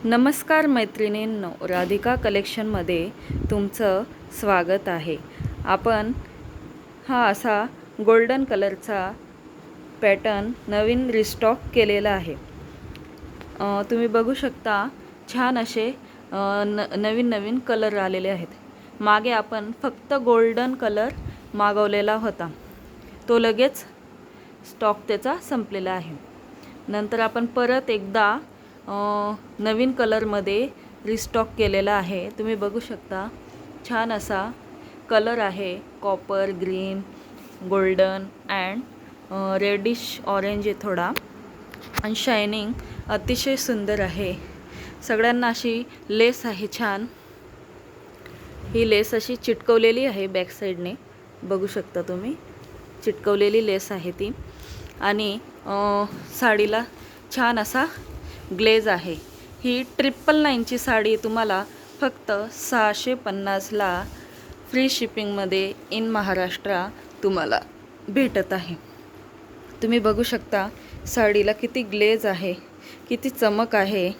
नमस्कार मैत्रिणींनो, राधिका कलेक्शनमध्ये तुमचं स्वागत आहे। आपण हा असा गोल्डन कलरचा पॅटर्न नवीन रिस्टॉक केलेला आहे। तुम्ही बघू शकता छान असे नवीन कलर आलेले आहेत। मागे आपण फक्त गोल्डन कलर मागवलेला होता, तो लगेच स्टॉक त्याचा संपलेला आहे। नंतर आपण परत एकदा नवीन कलरमध्ये रिस्टॉक केलेला आहे। तुम्ही बघू शकता छान असा कलर आहे, copper, green, golden and reddish orange आहे थोडा, आणि शायनिंग अतिशय सुंदर आहे। सगळ्यांना अशी लेस आहे छान, ही लेस अशी चिटकवलेली आहे बॅक साईडने, बघू शकता तुम्ही चिटकवलेली लेस आहे ती। आणि साडीला छान असा ग्लेज आहे। ही 999 ची साडी तुम्हाला फक्त 650 ला फ्री शिपिंगमध्ये इन महाराष्ट्र तुम्हाला भेटत आहे। तुम्ही बघू शकता साडीला किती ग्लेज आहे, किती चमक आहे।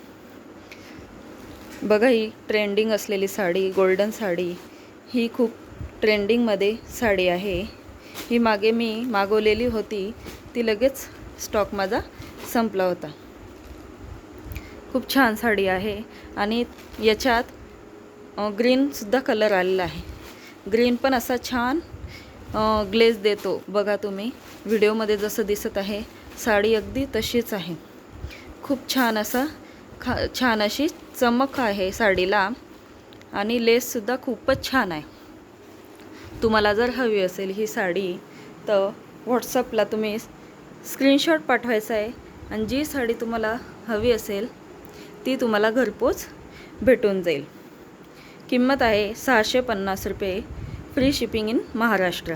बघा, ही ट्रेंडिंग असलेली साडी, गोल्डन साडी, ही खूप ट्रेंडिंगमध्ये साडी आहे। ही मागे मी मागवलेली होती, ती लगेच स्टॉक माझा संपला होता। खूप छान साडी आहे आणि याच्यात ग्रीनसुद्धा कलर आलेला आहे। ग्रीन पण असा छान ग्लेज देतो, बघा तुम्ही व्हिडिओमध्ये जसं दिसत आहे साडी अगदी तशीच आहे। खूप छान असा छान अशी चमक आहे साडीला, आणि लेससुद्धा खूपच छान आहे। तुम्हाला जर हवी असेल ही साडी तर व्हॉट्सअपला तुम्ही स्क्रीनशॉट पाठवायचा आहे, आणि जी साडी तुम्हाला हवी असेल ती तुम्हाला घरपोच भेटून जाईल। किंमत आहे 650 रुपये, फ्री शिपिंग इन महाराष्ट्र।